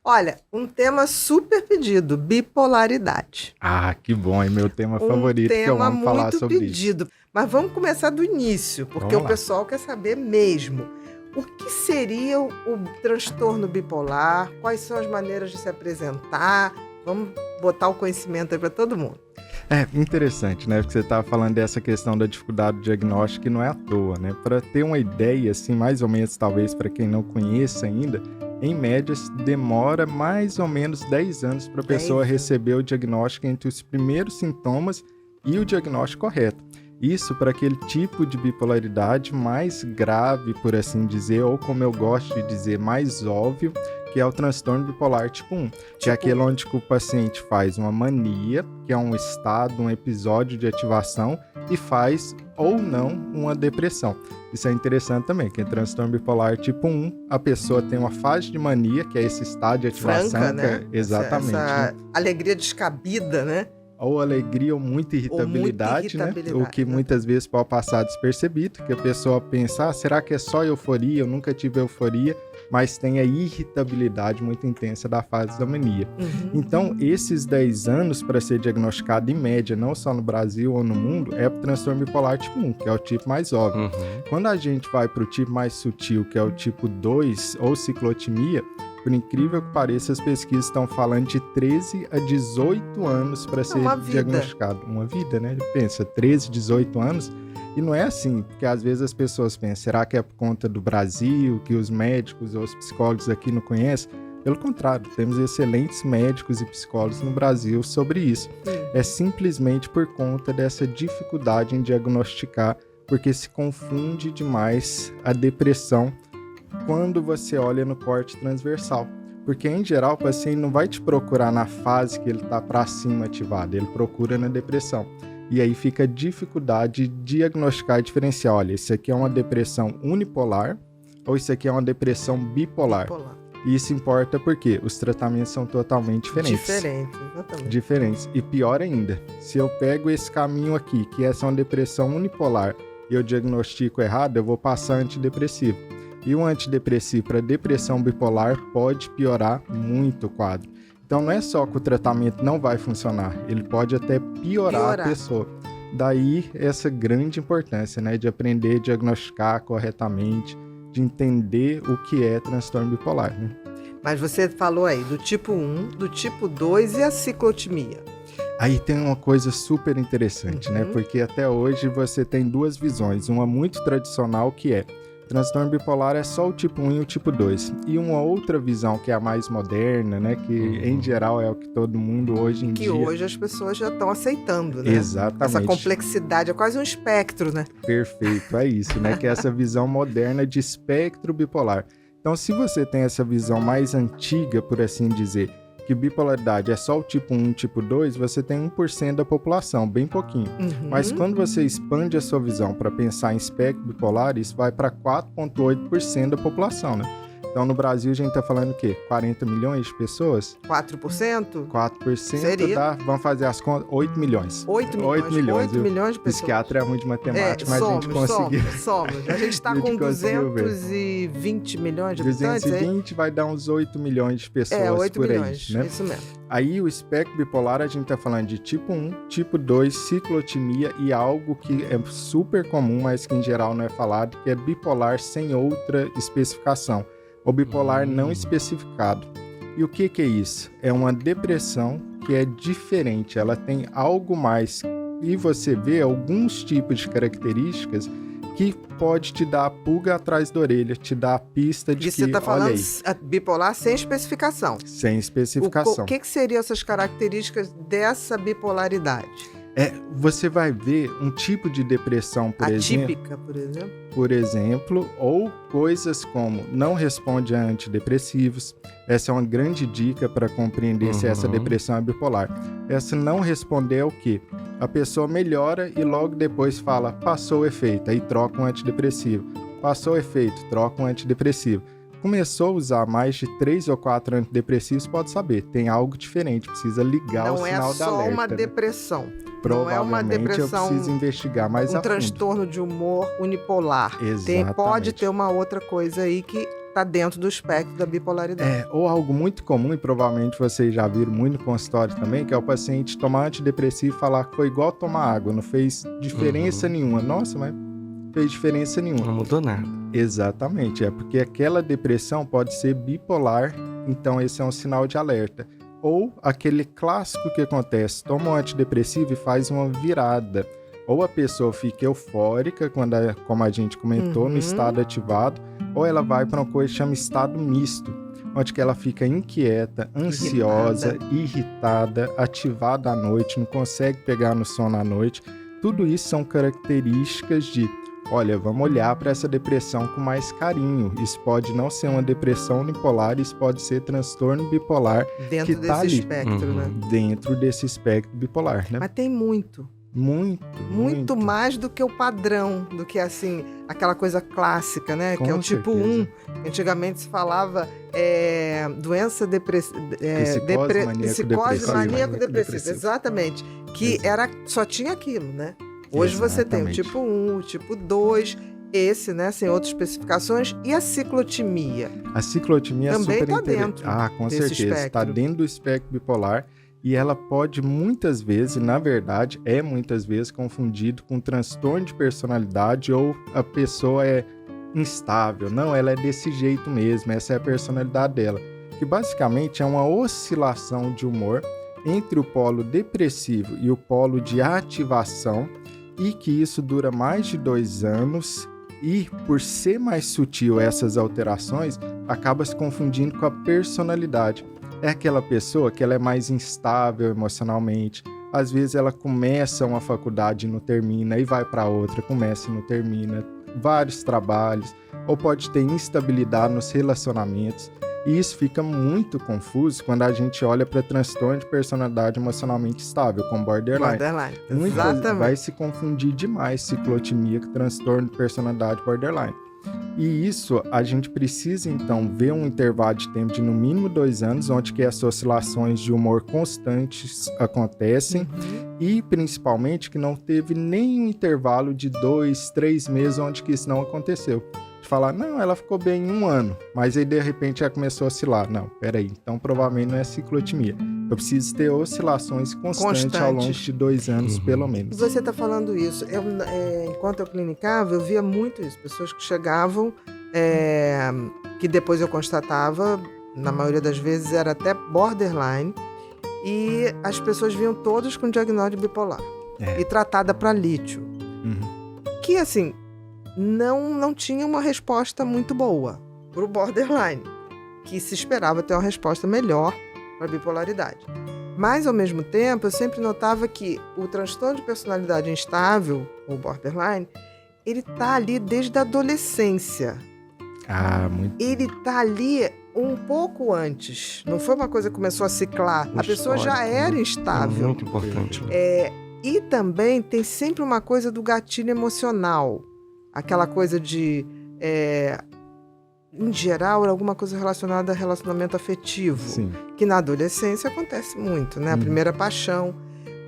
Olha, um tema super pedido, bipolaridade. Ah, que bom, é meu tema favorito, que eu amo falar sobre isso. Pedido. Mas vamos começar do início, porque Vamos o lá. pessoal quer saber mesmo. O que seria o transtorno bipolar? Quais são as maneiras de se apresentar? Vamos botar o conhecimento aí para todo mundo. É interessante, né? Porque você estava falando dessa questão da dificuldade do diagnóstico que não é à toa, né? Para ter uma ideia, assim, mais ou menos, talvez para quem não conhece ainda, em média, demora mais ou menos 10 anos para a pessoa receber o diagnóstico entre os primeiros sintomas e o diagnóstico correto. Isso para aquele tipo de bipolaridade mais grave, por assim dizer, ou como eu gosto de dizer, mais óbvio, que é o transtorno bipolar tipo 1, que é aquele onde o paciente faz uma mania, que é um estado, um episódio de ativação, e faz ou não uma depressão. Isso é interessante também, que em transtorno bipolar tipo 1, a pessoa tem uma fase de mania, que é esse estado de ativação. Franca, né? Exatamente. Essa alegria descabida, né? Ou alegria ou muita irritabilidade, né? O que muitas vezes pode passar despercebido, que a pessoa pensa, será que é só euforia? Eu nunca tive euforia, mas tem a irritabilidade muito intensa da fase da mania. Então, esses 10 anos para ser diagnosticado em média, não só no Brasil ou no mundo, é para o transtorno bipolar tipo 1, que é o tipo mais óbvio. Quando a gente vai para o tipo mais sutil, que é o tipo 2 ou ciclotimia, por incrível que pareça, as pesquisas estão falando de 13 a 18 anos para ser diagnosticado. Uma vida, né? Pensa, 13, 18 anos. E não é assim, porque às vezes as pessoas pensam, será que é por conta do Brasil, que os médicos ou os psicólogos aqui não conhecem? Pelo contrário, temos excelentes médicos e psicólogos no Brasil sobre isso. É simplesmente por conta dessa dificuldade em diagnosticar, porque se confunde demais a depressão quando você olha no corte transversal. Porque, em geral, o paciente não vai te procurar na fase que ele está para cima ativado, ele procura na depressão. E aí fica a dificuldade de diagnosticar e diferenciar. Olha, isso aqui é uma depressão unipolar ou isso aqui é uma depressão bipolar. E isso importa porque os tratamentos são totalmente diferentes. Exatamente. Diferentes. E pior ainda, se eu pego esse caminho aqui, que essa é uma depressão unipolar, e eu diagnostico errado, eu vou passar antidepressivo. E o antidepressivo para depressão bipolar pode piorar muito o quadro. Então não é só que o tratamento não vai funcionar, ele pode até piorar a pessoa. Daí essa grande importância, né, de aprender a diagnosticar corretamente, de entender o que é transtorno bipolar. Né? Mas você falou aí do tipo 1, do tipo 2 e a ciclotimia. Aí tem uma coisa super interessante, né? Porque até hoje você tem duas visões, uma muito tradicional que é transtorno bipolar é só o tipo 1 e o tipo 2. E uma outra visão que é a mais moderna, né? Que em geral é o que todo mundo hoje em dia... Que hoje as pessoas já estão aceitando, né? Exatamente. Essa complexidade, é quase um espectro, né? Perfeito, é isso, né? Que é essa visão moderna de espectro bipolar. Então, se você tem essa visão mais antiga, por assim dizer, que bipolaridade é só o tipo 1 e tipo 2, você tem 1% da população, bem pouquinho. Mas quando você expande a sua visão para pensar em espectro bipolar, isso vai para 4,8% da população, né? Então, no Brasil, a gente está falando o quê? 40 milhões de pessoas? 4%? 4% seria? dá, vamos fazer as contas, 8 milhões. 8 milhões. 8 milhões de pessoas. Psiquiatra é ruim de matemática, mas a gente conseguiu. Somos. A gente está com 220 milhões de habitantes. 220 vai dar uns 8 milhões de pessoas 8 por milhões, aí, né? Isso mesmo. Aí o espectro bipolar a gente está falando de tipo 1, tipo 2, ciclotimia e algo que é super comum, mas que em geral não é falado, que é bipolar sem outra especificação. Ou bipolar não especificado. E o que é isso? É uma depressão que é diferente, ela tem algo mais. E você vê alguns tipos de características que pode te dar a pulga atrás da orelha, te dar a pista de que, você está falando olha aí, bipolar sem especificação. Sem especificação. O que seriam essas características dessa bipolaridade? Você vai ver um tipo de depressão, atípica, por exemplo, ou coisas como não responde a antidepressivos. Essa é uma grande dica para compreender se essa depressão é bipolar. Essa não responder é o quê? A pessoa melhora e logo depois fala, passou o efeito, aí troca um antidepressivo. Passou o efeito, troca um antidepressivo. Começou a usar mais de 3 ou 4 antidepressivos, pode saber, tem algo diferente, precisa ligar o sinal da alerta. Não é só uma depressão. Provavelmente não é uma depressão, eu preciso investigar mais a fundo. Um transtorno de humor unipolar. Exatamente. Pode ter uma outra coisa aí que está dentro do espectro da bipolaridade. Ou algo muito comum, e provavelmente vocês já viram muito no consultório também, que é o paciente tomar antidepressivo e falar que foi igual tomar água, não fez diferença nenhuma. Nossa, mas não fez diferença nenhuma. Não mudou nada. Exatamente, porque aquela depressão pode ser bipolar, então esse é um sinal de alerta. Ou aquele clássico que acontece, toma um antidepressivo e faz uma virada. Ou a pessoa fica eufórica, como a gente comentou, no estado ativado, ou ela vai para uma coisa que chama estado misto, onde que ela fica inquieta, ansiosa, irritada, ativada à noite, não consegue pegar no sono à noite. Tudo isso são características de, olha, vamos olhar para essa depressão com mais carinho. Isso pode não ser uma depressão unipolar, isso pode ser transtorno bipolar. Dentro desse espectro, né? Dentro desse espectro bipolar, né? Mas tem muito mais do que o padrão, do que assim, aquela coisa clássica, né? Que é o tipo 1. Antigamente se falava doença psicose maníaco-depressiva. Exatamente. Que só tinha aquilo, né? Hoje você tem o tipo 1, o tipo 2, esse, né? Sem outras especificações. E a ciclotimia? A ciclotimia também é super está dentro. Com certeza. Está dentro do espectro bipolar. E ela pode muitas vezes, na verdade, muitas vezes confundido com transtorno de personalidade ou a pessoa é instável. Não, ela é desse jeito mesmo, essa é a personalidade dela. Que basicamente é uma oscilação de humor entre o polo depressivo e o polo de ativação e que isso dura mais de 2 anos e, por ser mais sutil essas alterações, acaba se confundindo com a personalidade. É aquela pessoa que ela é mais instável emocionalmente. Às vezes ela começa uma faculdade e não termina, e vai para outra, começa e não termina. Vários trabalhos. Ou pode ter instabilidade nos relacionamentos. E isso fica muito confuso quando a gente olha para transtorno de personalidade emocionalmente estável, como borderline. Exatamente. Vai se confundir demais ciclotimia com transtorno de personalidade borderline. E isso a gente precisa então ver um intervalo de tempo de no mínimo 2 anos, onde que essas oscilações de humor constantes acontecem e principalmente que não teve nenhum intervalo de 2, 3 meses onde que isso não aconteceu. De falar, não, ela ficou bem em 1 ano, mas aí de repente já começou a oscilar. Não, peraí, então provavelmente não é ciclotimia. Eu preciso ter oscilações constantes ao longo de 2 anos, pelo menos. Você está falando isso. Enquanto eu clinicava, eu via muito isso. Pessoas que chegavam, que depois eu constatava, na maioria das vezes era até borderline, e as pessoas vinham todas com diagnóstico bipolar. E tratada para lítio. Que, assim, não tinha uma resposta muito boa para o borderline, que se esperava ter uma resposta melhor para a bipolaridade. Mas, ao mesmo tempo, eu sempre notava que o transtorno de personalidade instável, ou borderline, ele está ali desde a adolescência. Ele está ali um pouco antes. Não foi uma coisa que começou a ciclar. A pessoa já era instável. É muito importante. E também tem sempre uma coisa do gatilho emocional. Aquela coisa de... em geral, alguma coisa relacionada a relacionamento afetivo. Sim. Que na adolescência acontece muito, né? A primeira paixão.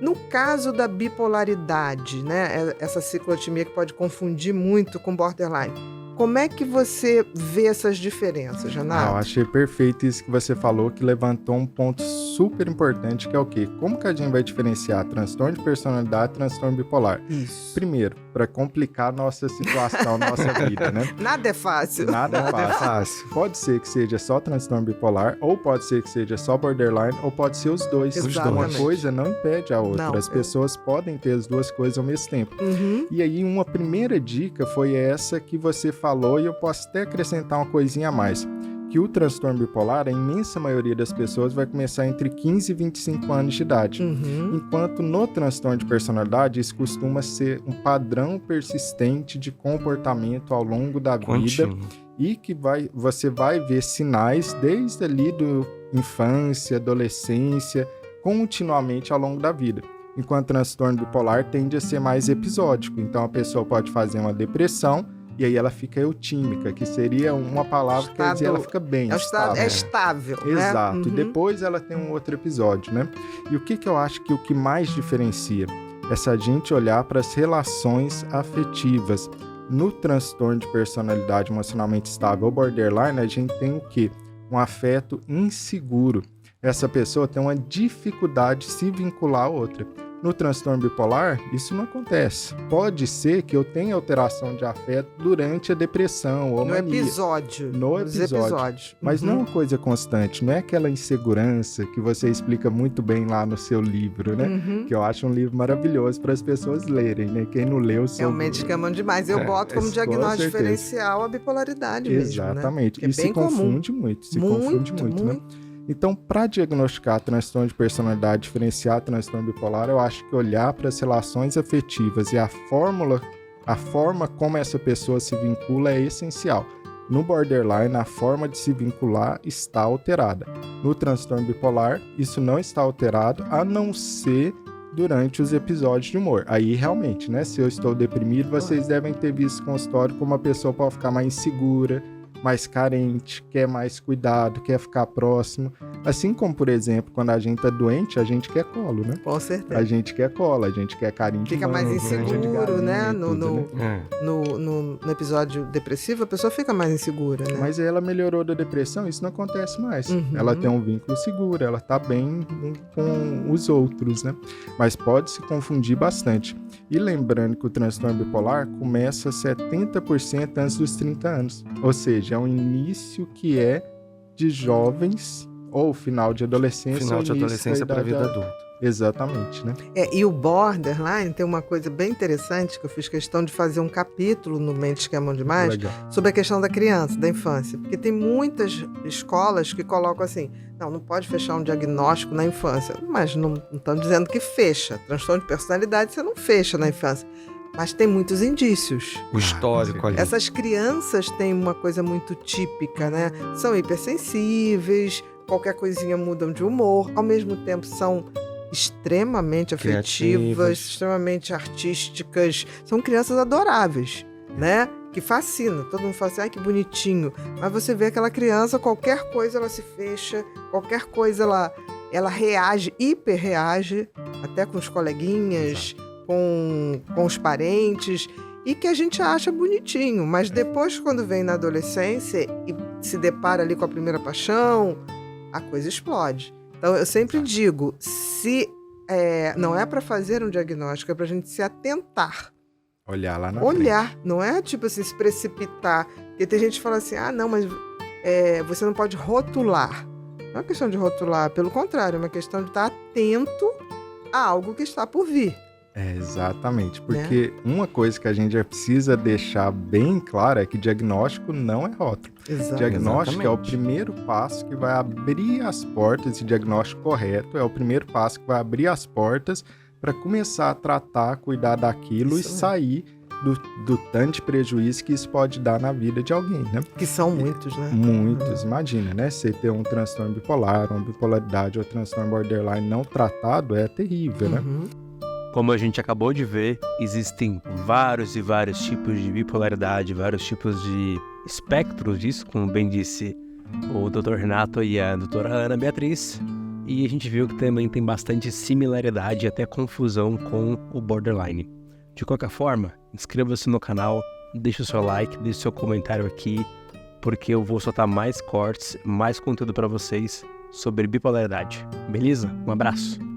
No caso da bipolaridade, né? Essa ciclotimia que pode confundir muito com borderline. Como é que você vê essas diferenças, Renato? Eu achei perfeito isso que você falou, que levantou um ponto super importante, que é o quê? Como que a gente vai diferenciar transtorno de personalidade e transtorno bipolar? Isso. Primeiro, para complicar nossa situação, nossa vida, né? Nada é fácil. Nada é fácil. Pode ser que seja só transtorno bipolar, ou pode ser que seja só borderline, ou pode ser os dois. Exatamente. Uma coisa não impede a outra. Não, as pessoas podem ter as duas coisas ao mesmo tempo. Uhum. E aí, uma primeira dica foi essa que você falou, e eu posso até acrescentar uma coisinha a mais. Que o transtorno bipolar, a imensa maioria das pessoas vai começar entre 15 e 25 anos de idade. Uhum. Enquanto no transtorno de personalidade, isso costuma ser um padrão persistente de comportamento ao longo da vida e que você vai ver sinais desde ali do infância, adolescência, continuamente ao longo da vida. Enquanto o transtorno bipolar tende a ser mais episódico. Então a pessoa pode fazer uma depressão e aí ela fica eutímica, que seria uma palavra que quer dizer ela fica bem. É estável, né? Exato. Uhum. E depois ela tem um outro episódio, né? E o que eu acho que o que mais diferencia é se a gente olhar para as relações afetivas. No transtorno de personalidade emocionalmente estável ou borderline, a gente tem o quê? Um afeto inseguro. Essa pessoa tem uma dificuldade de se vincular a outra. No transtorno bipolar, isso não acontece. Pode ser que eu tenha alteração de afeto durante a depressão ou mania. No episódio. Nos episódios. Mas não é uma coisa constante, não é aquela insegurança que você explica muito bem lá no seu livro, né? Que eu acho um livro maravilhoso para as pessoas lerem, né? Quem não leu... É um medicamento demais. Eu boto como diagnóstico diferencial a bipolaridade mesmo, exatamente. Né? E se confunde muito. Confunde muito, né? Então, para diagnosticar transtorno de personalidade, diferenciar transtorno bipolar, eu acho que olhar para as relações afetivas e a forma como essa pessoa se vincula é essencial. No borderline, a forma de se vincular está alterada. No transtorno bipolar, isso não está alterado, a não ser durante os episódios de humor. Aí, realmente, né? Se eu estou deprimido, vocês devem ter visto consultório como a pessoa pode ficar mais insegura, mais carente, quer mais cuidado, quer ficar próximo. Assim como, por exemplo, quando a gente tá doente, a gente quer colo, né? Com certeza. A gente quer colo, a gente quer carinho de mão. Fica mais inseguro, né? né? No episódio depressivo, a pessoa fica mais insegura, né? Mas ela melhorou da depressão, isso não acontece mais. Ela tem um vínculo seguro, ela tá bem com os outros, né? Mas pode se confundir bastante. E lembrando que o transtorno bipolar começa 70% antes dos 30 anos. Ou seja, é um início que é de jovens ou final de adolescência. Final de adolescência para a vida adulta. Exatamente, né? E o borderline tem uma coisa bem interessante que eu fiz questão de fazer um capítulo no Mentes que Amam Demais sobre a questão da criança, da infância. Porque tem muitas escolas que colocam assim, não pode fechar um diagnóstico na infância. Mas não estão dizendo que fecha. Transtorno de personalidade você não fecha na infância. Mas tem muitos indícios. O histórico ali. Essas crianças têm uma coisa muito típica, né? São hipersensíveis, qualquer coisinha mudam de humor, ao mesmo tempo são extremamente afetivas, extremamente artísticas. São crianças adoráveis, né? Que fascina. Todo mundo fala assim, ai, que bonitinho. Mas você vê aquela criança, qualquer coisa ela se fecha, qualquer coisa ela reage, hiperreage, até com os coleguinhas, com os parentes, e que a gente acha bonitinho. Mas depois, quando vem na adolescência e se depara ali com a primeira paixão, a coisa explode. Então, eu sempre digo, se não é para fazer um diagnóstico, é para a gente se atentar. Olhar lá na frente. Não é tipo assim, se precipitar. Porque tem gente que fala assim, não, mas você não pode rotular. Não é uma questão de rotular, pelo contrário, é uma questão de estar atento a algo que está por vir. Exatamente, porque uma coisa que a gente já precisa deixar bem clara é que diagnóstico não é rótulo. Diagnóstico é o primeiro passo que vai abrir as portas, esse diagnóstico correto é o primeiro passo que vai abrir as portas para começar a tratar, cuidar daquilo e sair do tanto de prejuízo que isso pode dar na vida de alguém, né? Que são muitos, né? Muitos, imagina, né? Você ter um transtorno bipolar, uma bipolaridade ou transtorno borderline não tratado é terrível, né? Como a gente acabou de ver, existem vários e vários tipos de bipolaridade, vários tipos de espectros disso, como bem disse o Dr. Renato e a doutora Ana Beatriz. E a gente viu que também tem bastante similaridade e até confusão com o borderline. De qualquer forma, inscreva-se no canal, deixe o seu like, deixe o seu comentário aqui, porque eu vou soltar mais cortes, mais conteúdo para vocês sobre bipolaridade. Beleza? Um abraço!